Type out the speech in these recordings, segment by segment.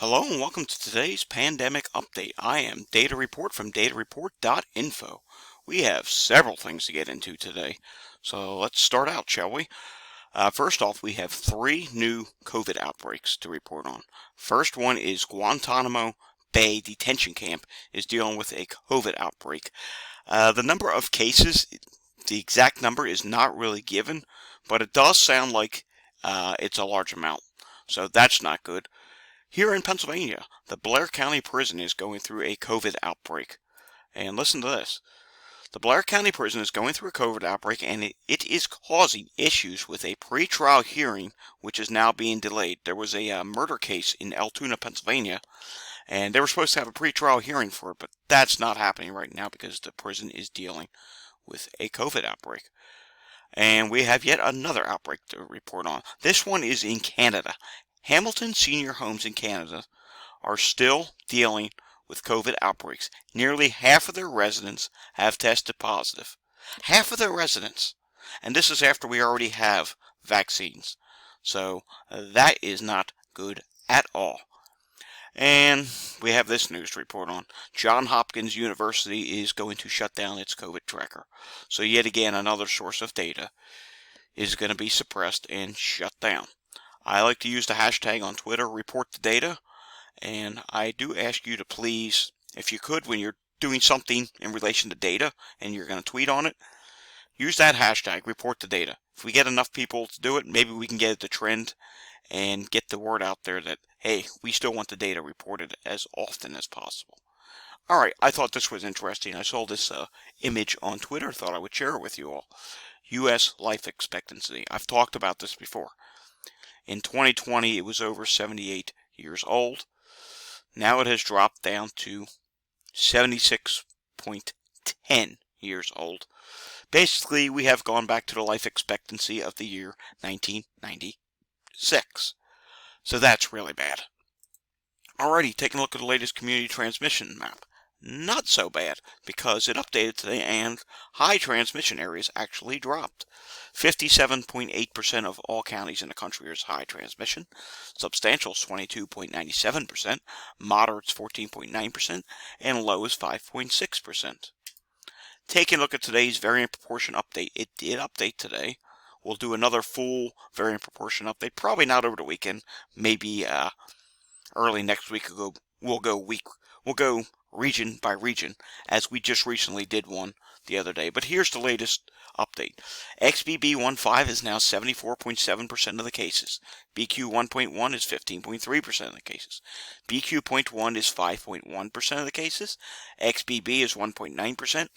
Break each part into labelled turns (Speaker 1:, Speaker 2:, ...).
Speaker 1: Hello and welcome to today's pandemic update. I am Data Report from datareport.info. We have several things to get into today, so let's start out, shall we? First off, we have 3 new COVID outbreaks to report on. First one is Guantanamo Bay Detention Camp is dealing with a COVID outbreak. The number of cases, the exact number is not really given, but it does sound like it's a large amount, so that's not good. Here in Pennsylvania, the Blair County Prison is going through a COVID outbreak. And listen to this. The Blair County Prison is going through a COVID outbreak, and it is causing issues with a pretrial hearing, which is now being delayed. There was a murder case in Altoona, Pennsylvania, and they were supposed to have a pretrial hearing for it, but that's not happening right now because the prison is dealing with a COVID outbreak. And we have yet another outbreak to report on. This one is in Canada. Hamilton Senior Homes in Canada are still dealing with COVID outbreaks. Nearly half of their residents have tested positive. Half of their residents. And this is after we already have vaccines. So that is not good at all. And we have this news to report on. Johns Hopkins University is going to shut down its COVID tracker. So yet again, another source of data is going to be suppressed and shut down. I like to use the hashtag on Twitter, report the data, and I do ask you to please, if you could, when you're doing something in relation to data and you're going to tweet on it, use that hashtag, report the data. If we get enough people to do it, maybe we can get it to trend and get the word out there that, hey, we still want the data reported as often as possible. Alright, I thought this was interesting. I saw this image on Twitter, thought I would share it with you all. U.S. life expectancy. I've talked about this before. In 2020, it was over 78 years old. Now it has dropped down to 76.10 years old. Basically, we have gone back to the life expectancy of the year 1996. So that's really bad. Alrighty, taking a look at the latest community transmission map. Not so bad, because it updated today and high transmission areas actually dropped. 57.8% of all counties in the country are high transmission. Substantial is 22.97%, moderate's 14.9%, and low is 5.6%. Taking a look at today's variant proportion update, it did update today. We'll do another full variant proportion update, probably not over the weekend, maybe early next week. We'll go region by region, as we just recently did one the other day. But here's the latest update. XBB.1.5 is now 74.7% of the cases. BQ 1.1 is 15.3% of the cases. BQ.1 is 5.1% of the cases. XBB is 1.9%.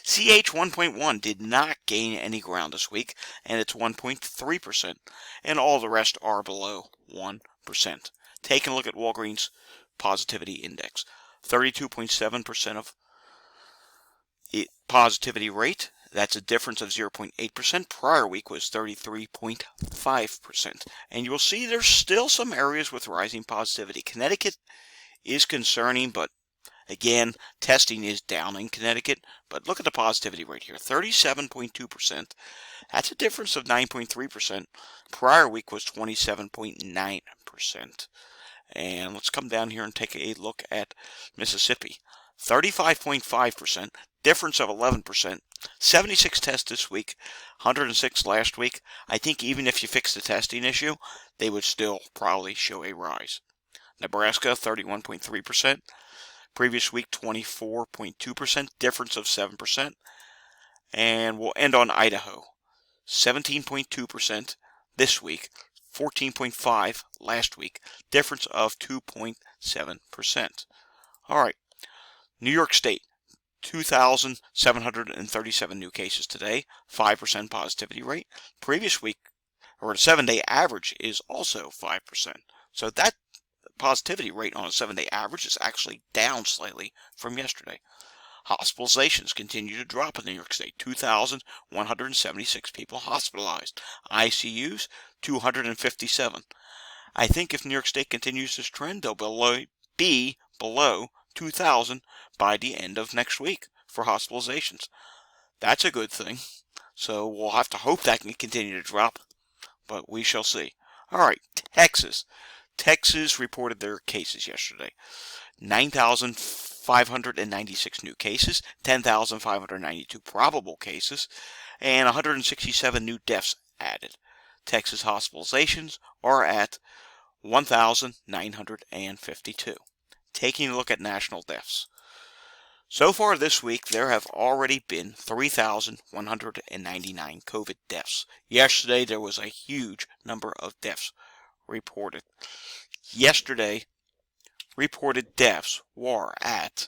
Speaker 1: CH 1.1 did not gain any ground this week, and it's 1.3%, and all the rest are below 1%. Taking a look at Walgreens positivity index. 32.7% of positivity rate. That's a difference of 0.8%. Prior week was 33.5%. And you will see there's still some areas with rising positivity. Connecticut is concerning, but again, testing is down in Connecticut. But look at the positivity rate here, 37.2%. That's a difference of 9.3%. Prior week was 27.9%. And let's come down here and take a look at Mississippi. 35.5%, difference of 11%. 76 tests this week, 106 last week. I think even if you fix the testing issue, they would still probably show a rise. Nebraska, 31.3%. Previous week, 24.2%, difference of 7%. And we'll end on Idaho. 17.2% this week. 14.5 last week, difference of 2.7%. All right, New York State, 2,737 new cases today, 5% positivity rate. Previous week, or the 7-day average, is also 5%. So that positivity rate on a 7-day average is actually down slightly from yesterday. Hospitalizations continue to drop in New York State. 2,176 people hospitalized. ICUs, 257. I think if New York State continues this trend, they'll be below 2,000 by the end of next week for hospitalizations. That's a good thing. So we'll have to hope that can continue to drop, but we shall see. All right, Texas. Texas reported their cases yesterday. 9,596 new cases, 10,592 probable cases, and 167 new deaths added. Texas hospitalizations are at 1,952. Taking a look at national deaths. So far this week, there have already been 3,199 COVID deaths. Yesterday, there was a huge number of deaths reported. Yesterday, reported deaths were at,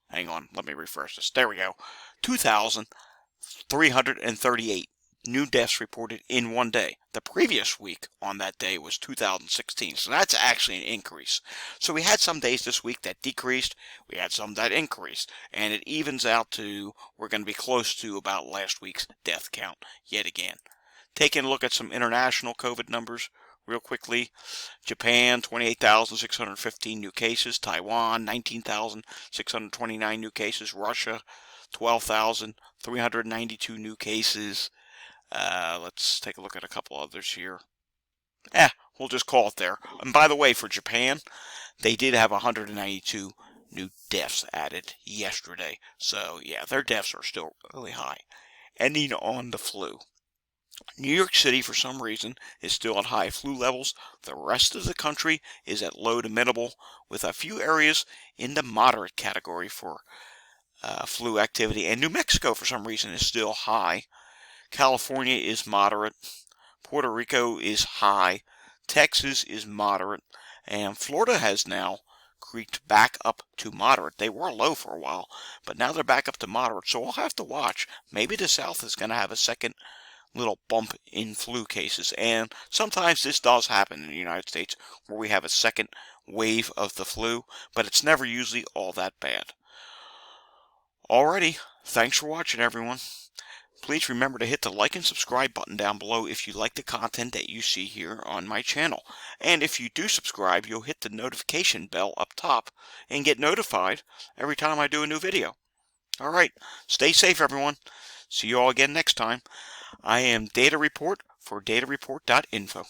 Speaker 1: hang on, let me refresh this. There we go. 2,338 new deaths reported in one day. The previous week on that day was 2016, so that's actually an increase. So we had some days this week that decreased, we had some that increased, and it evens out to, we're going to be close to about last week's death count yet again. Taking a look at some international COVID numbers real quickly. Japan, 28,615 new cases. Taiwan, 19,629 new cases. Russia, 12,392 new cases. Let's take a look at a couple others here. We'll just call it there. And by the way, for Japan, they did have 192 new deaths added yesterday. So, yeah, their deaths are still really high. Ending on the flu. New York City, for some reason, is still at high flu levels. The rest of the country is at low to minimal, with a few areas in the moderate category for flu activity. And New Mexico, for some reason, is still high. California is moderate. Puerto Rico is high. Texas is moderate. And Florida has now creeped back up to moderate. They were low for a while, but now they're back up to moderate. So we'll have to watch. Maybe the South is going to have a second little bump in flu cases. And sometimes this does happen in the United States, where we have a second wave of the flu, but it's never usually all that bad. Alrighty, thanks for watching, everyone. Please remember to hit the like and subscribe button down below if you like the content that you see here on my channel. And if you do subscribe, you'll hit the notification bell up top and get notified every time I do a new video. Alright, stay safe, everyone. See you all again next time. I am Data Report for datareport.info.